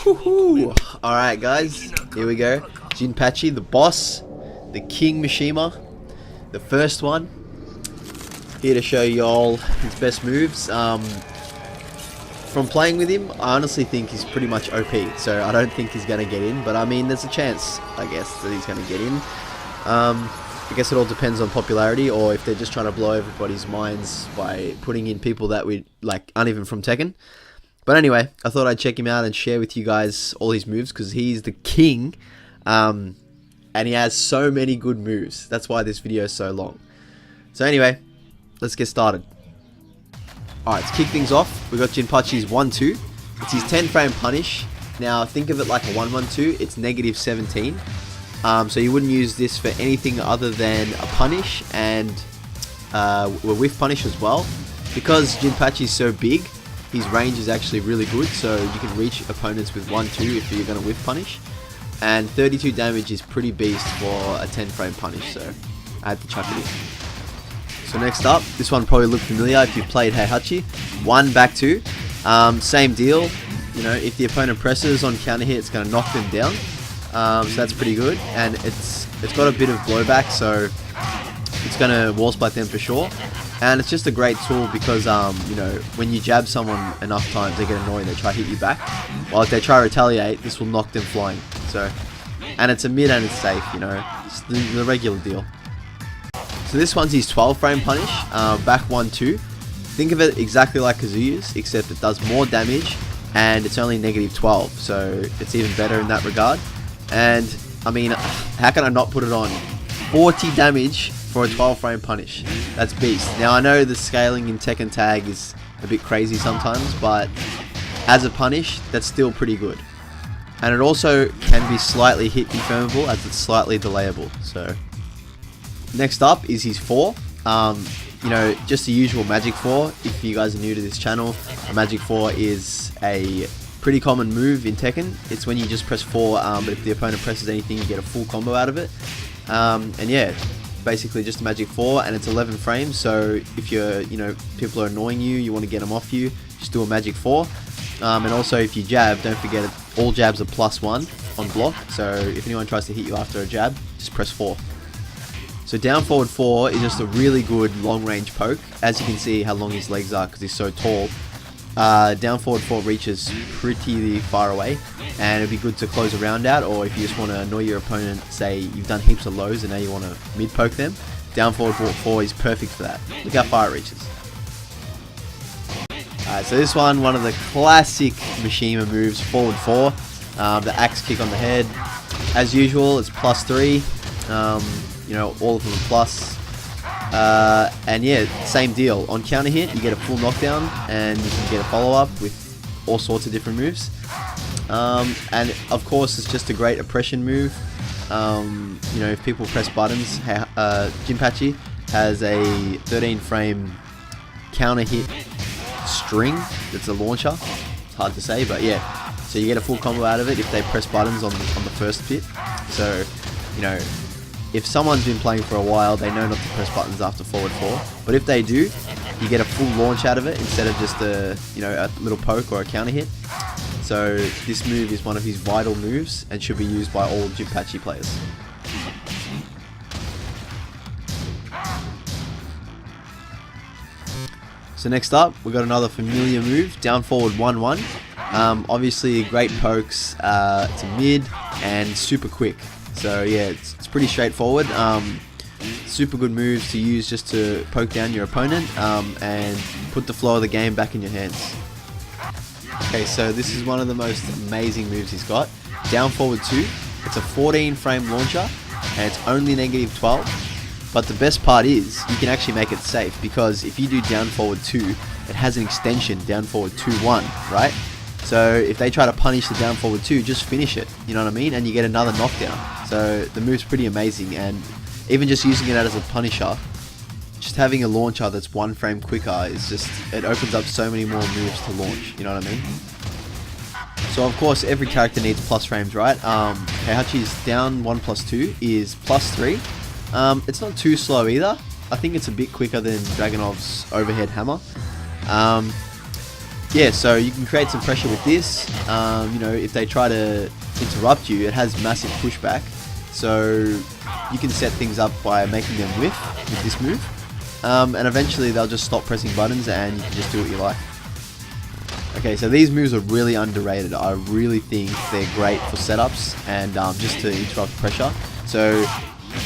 Alright guys, here we go. Jinpachi, the boss, the King Mishima, the first one. Here to show y'all his best moves. From playing with him, I honestly think he's pretty much OP, so I don't think he's going to get in, but I mean there's a chance, I guess, that he's going to get in. I guess it all depends on popularity, or if they're just trying to blow everybody's minds by putting in people that we like aren't even from Tekken. But anyway, I thought I'd check him out and share with you guys all his moves, because he's the king, and he has so many good moves. That's why this video is so long. So anyway, let's get started. Alright, to kick things off, we got Jinpachi'S 1-2. It's his 10 frame punish. Now think of it like a 1-1-2, it's negative 17. So you wouldn't use this for anything other than a punish and a whiff punish as well. Because Jinpachi is so big, his range is actually really good, so you can reach opponents with 1-2 if you're going to whiff punish. And 32 damage is pretty beast for a 10 frame punish, so I had to chuck it in. So next up, this one probably looked familiar if you played Heihachi. 1 back 2. Same deal, you know, if the opponent presses on counter hit, it's going to knock them down. So that's pretty good, and it's got a bit of blowback, so it's going to wall spike them for sure. And it's just a great tool because, you know, when you jab someone enough times, they get annoyed, they try to hit you back. While if they try to retaliate, this will knock them flying. So, and it's a mid and it's safe, you know, it's the regular deal. So this one's his 12 frame punish, back 1-2. Think of it exactly like Kazuyu's, except it does more damage and it's only negative 12. So it's even better in that regard. And, I mean, how can I not put it on? 40 damage for a 12 frame punish. That's beast. Now I know the scaling in Tekken Tag is a bit crazy sometimes, but as a punish, that's still pretty good. And it also can be slightly hit confirmable as it's slightly delayable. So next up is his 4. You know, just the usual magic 4. If you guys are new to this channel, a magic 4 is a pretty common move in Tekken. It's when you just press 4, but if the opponent presses anything, you get a full combo out of it. And yeah, basically just a magic 4, and it's 11 frames, so if you're, you know, people are annoying you, you want to get them off you, just do a magic 4. And also if you jab, don't forget all jabs are +1 on block, so if anyone tries to hit you after a jab, just press 4. So down forward 4 is just a really good long range poke. As you can see how long his legs are because he's so tall. Down forward 4 reaches pretty far away, and it'd be good to close a round out, or if you just want to annoy your opponent, say you've done heaps of lows and now you want to mid poke them, down forward 4 is perfect for that. Look how far it reaches. Alright, so this one of the classic Mishima moves, forward 4, the axe kick on the head. As usual, it's +3, you know, all of them are plus. And yeah, same deal. On counter hit, you get a full knockdown, and you can get a follow-up with all sorts of different moves. And of course, it's just a great oppression move. You know, if people press buttons, Jinpachi has a 13 frame counter hit string that's a launcher. It's hard to say, but yeah. So you get a full combo out of it if they press buttons on the first hit. So, you know, if someone's been playing for a while, they know not to press buttons after forward 4. But if they do, you get a full launch out of it instead of just a, you know, a little poke or a counter hit. So this move is one of his vital moves and should be used by all Jinpachi players. So next up, we got another familiar move, down forward 1-1. Obviously great pokes to mid and super quick. So yeah, it's pretty straightforward. Super good moves to use just to poke down your opponent and put the flow of the game back in your hands. Okay, so this is one of the most amazing moves he's got. Down forward 2. It's a 14 frame launcher and it's only negative 12. But the best part is you can actually make it safe, because if you do down forward 2, it has an extension down forward 2-1, right? So if they try to punish the down forward 2, just finish it, you know what I mean? And you get another knockdown. So the move's pretty amazing, and even just using it as a punisher, just having a launcher that's 1 frame quicker is just, it opens up so many more moves to launch, you know what I mean? So of course every character needs plus frames, right? Heihachi's down 1+2 is +3. It's not too slow either. I think it's a bit quicker than Dragunov's overhead hammer. yeah, so you can create some pressure with this. You know, if they try to interrupt you, it has massive pushback. So you can set things up by making them whiff with this move. And eventually they'll just stop pressing buttons and you can just do what you like. Okay, so these moves are really underrated. I really think they're great for setups and just to interrupt pressure. So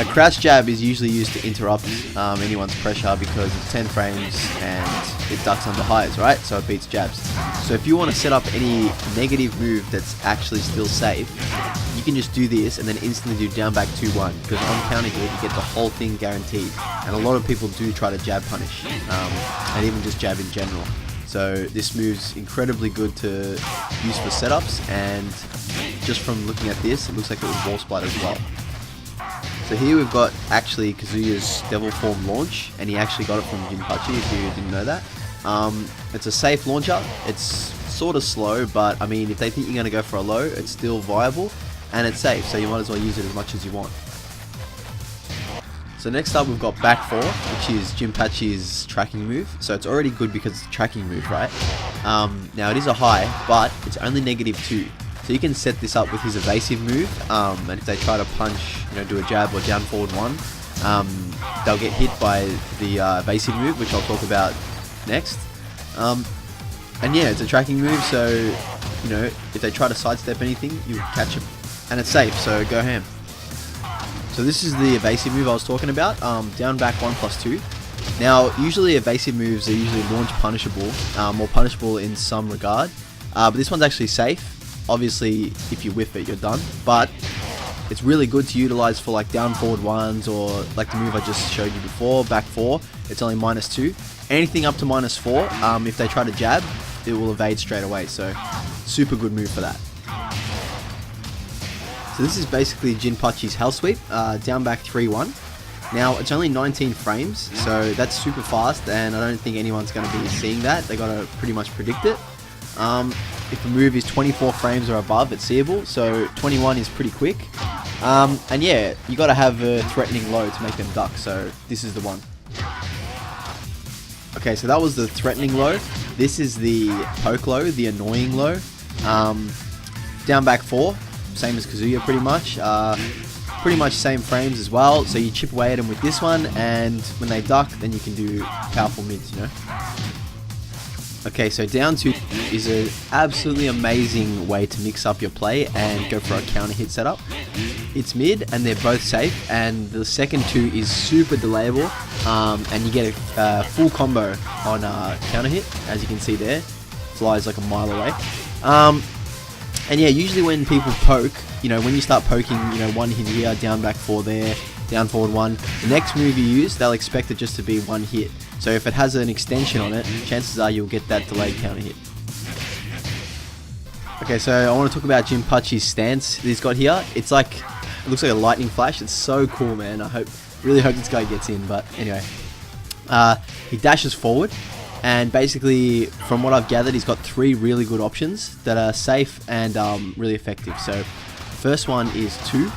a crouch jab is usually used to interrupt anyone's pressure because it's 10 frames and it ducks under highs, right? So it beats jabs. So if you want to set up any negative move that's actually still safe, you can just do this and then instantly do down back 2-1 because on counter hit you get the whole thing guaranteed. And a lot of people do try to jab punish and even just jab in general. So this move's incredibly good to use for setups, and just from looking at this, it looks like it was wall splat as well. So here we've got actually Kazuya's Devil Form launch, and he actually got it from Jinpachi if you didn't know that. It's a safe launcher, it's sort of slow, but I mean if they think you're going to go for a low, it's still viable, and it's safe, so you might as well use it as much as you want. So next up we've got back 4, which is Jinpachi'S tracking move. So it's already good because it's a tracking move, right? Now it is a high, but it's only -2. So you can set this up with his evasive move, and if they try to punch, you know, do a jab or down forward 1, they'll get hit by the evasive move, which I'll talk about next. And yeah, it's a tracking move, so you know if they try to sidestep anything, you catch it, and it's safe. So go ham. So this is the evasive move I was talking about, down back 1+2. Now, usually evasive moves are usually launch punishable, or punishable in some regard, but this one's actually safe. Obviously, if you whiff it, you're done, but it's really good to utilize for like down forward 1s, or like the move I just showed you before, back 4, it's only -2. Anything up to -4, if they try to jab, it will evade straight away, so super good move for that. So this is basically Jinpachi'S Hell Sweep, down back 3-1. Now it's only 19 frames, so that's super fast, and I don't think anyone's going to be seeing that. They got to pretty much predict it. If the move is 24 frames or above, it's seeable, so 21 is pretty quick. And yeah, you got to have a threatening low to make them duck, so this is the one. Okay, so that was the threatening low. This is the poke low, the annoying low. Down back 4. Same as Kazuya pretty much same frames as well, so you chip away at them with this one, and when they duck then you can do powerful mids, you know. Okay, so down 2 is an absolutely amazing way to mix up your play and go for a counter hit setup. It's mid and they're both safe, and the second 2 is super delayable, and you get a full combo on counter hit, as you can see there, flies like a mile away. And yeah, usually when people poke, you know, when you start poking, you know, 1 hit here, down back 4 there, down forward 1, the next move you use, they'll expect it just to be 1 hit. So if it has an extension on it, chances are you'll get that delayed counter hit. Okay, so I want to talk about Jinpachi'S stance that he's got here. It's like, it looks like a lightning flash. It's so cool, man. Really hope this guy gets in, but anyway. He dashes forward. And basically, from what I've gathered, he's got 3 really good options that are safe and really effective. So, first one is 2.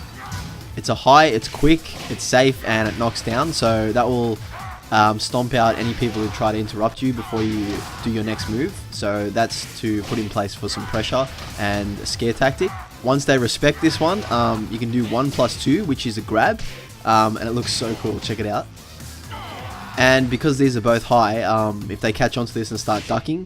It's a high, it's quick, it's safe, and it knocks down. So that will stomp out any people who try to interrupt you before you do your next move. So that's to put in place for some pressure and a scare tactic. Once they respect this one, you can do 1+2, which is a grab, and it looks so cool. Check it out. And because these are both high, if they catch onto this and start ducking,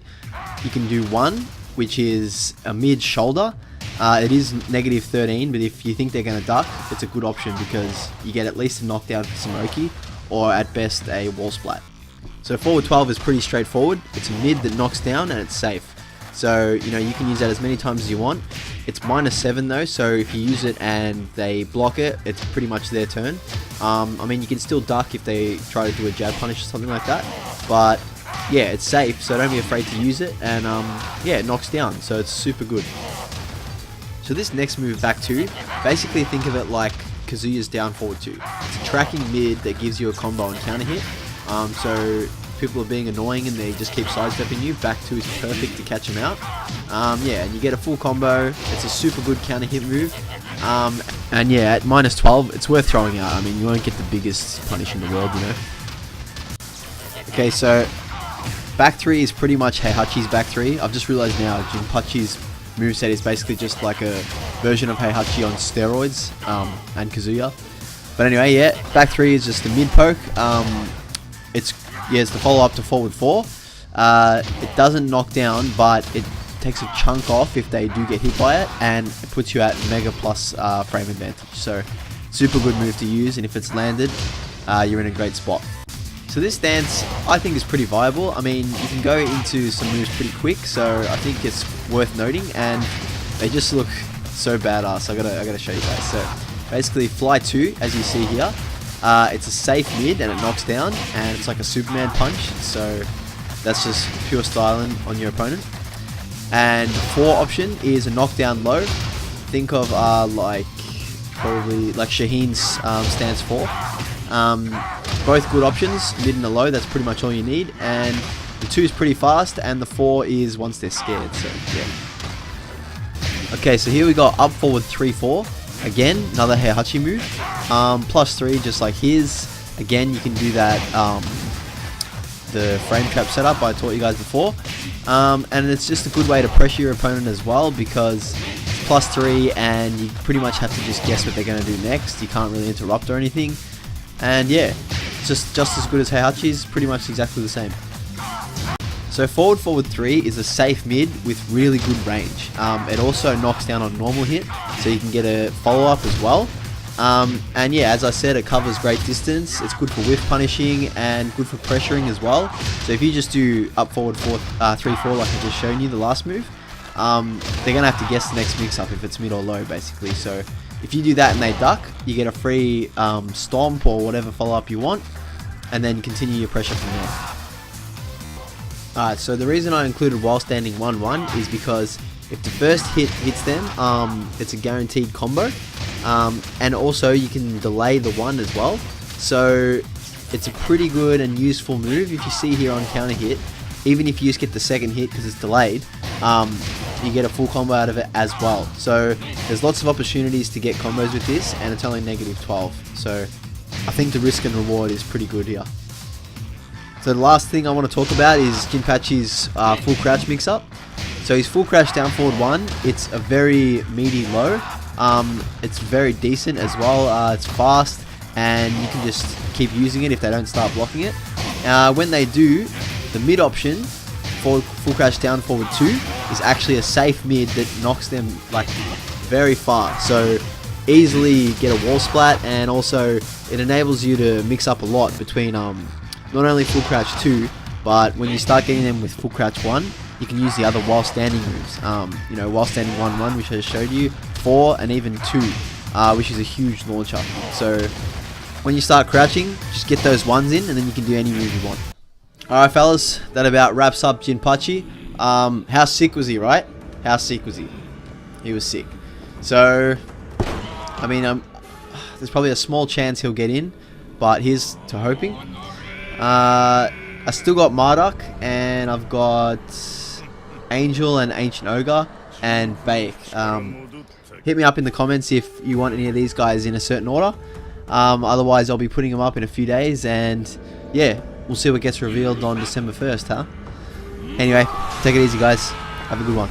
you can do 1, which is a mid shoulder. It is -13, but if you think they're going to duck, it's a good option because you get at least a knockdown for Samoki, or at best a wall splat. So forward 12 is pretty straightforward. It's a mid that knocks down and it's safe. So, you know, you can use that as many times as you want. It's -7 though, so if you use it and they block it, it's pretty much their turn. I mean, you can still duck if they try to do a jab punish or something like that, but yeah, it's safe, so don't be afraid to use it, and yeah, it knocks down, so it's super good. So this next move, back 2, basically think of it like Kazuya's down forward 2. It's a tracking mid that gives you a combo and counter hit, so people are being annoying and they just keep sidestepping you, back 2 is perfect to catch them out. Yeah, and you get a full combo. It's a super good counter hit move. And yeah, at -12, it's worth throwing out. I mean, you won't get the biggest punish in the world, you know. Okay, so back 3 is pretty much Heihachi's back 3. I've just realized now Jinpachi'S moveset is basically just like a version of Heihachi on steroids, and Kazuya. But anyway, yeah, back 3 is just the mid poke. It's the follow up to forward 4. It doesn't knock down, but it takes a chunk off if they do get hit by it, and it puts you at mega plus frame advantage. So super good move to use, and if it's landed, you're in a great spot. So this stance I think is pretty viable. I mean, you can go into some moves pretty quick, so I think it's worth noting, and they just look so badass. I gotta show you guys. So basically fly 2, as you see here, it's a safe mid and it knocks down, and it's like a Superman punch, so that's just pure styling on your opponent. And 4 option is a knockdown low. Think of like probably like Shaheen's stance 4. Both good options, mid and a low, that's pretty much all you need. And the 2 is pretty fast, and the 4 is once they're scared, so yeah. Okay, so here we got up forward 3-4. Again, another Heihachi move. +3, just like his. Again, you can do that, the frame trap setup I taught you guys before. And it's just a good way to pressure your opponent as well, because it's +3 and you pretty much have to just guess what they're going to do next. You can't really interrupt or anything. And yeah, it's just as good as Heihachi's, pretty much exactly the same. So forward 3 is a safe mid with really good range. It also knocks down on normal hit, so you can get a follow up as well. And yeah, as I said, it covers great distance. It's good for whiff punishing and good for pressuring as well. So if you just do up forward 3-4 like I just shown you the last move, they're gonna have to guess the next mix up if it's mid or low basically. So if you do that and they duck, you get a free stomp or whatever follow up you want, and then continue your pressure from there. Alright, so the reason I included while standing 1-1 is because if the first hit hits them, it's a guaranteed combo. And also you can delay the 1 as well. So it's a pretty good and useful move. If you see here on counter hit, even if you just get the second hit because it's delayed, you get a full combo out of it as well. So there's lots of opportunities to get combos with this, and it's only -12. So I think the risk and reward is pretty good here. So the last thing I want to talk about is Jinpachi'S full crouch mix up. So his full crouch down forward 1, it's a very meaty low. It's very decent as well. It's fast, and you can just keep using it if they don't start blocking it. When they do, the mid option, full crouch down forward 2, is actually a safe mid that knocks them like very far. So easily get a wall splat, and also it enables you to mix up a lot between not only full crouch 2, but when you start getting them with full crouch 1, you can use the other while standing moves. You know, while standing 1-1, which I just showed you, 4, and even 2, which is a huge launcher. So when you start crouching, just get those 1s in, and then you can do any move you want. Alright fellas, that about wraps up Jinpachi. How sick was he, right? How sick was he? He was sick. So, I mean, there's probably a small chance he'll get in, but here's to hoping. I still got Marduk, and I've got Angel and Ancient Ogre and Bake. Hit me up in the comments if you want any of these guys in a certain order. Otherwise, I'll be putting them up in a few days, and yeah, we'll see what gets revealed on December 1st, huh? Anyway, take it easy, guys. Have a good one.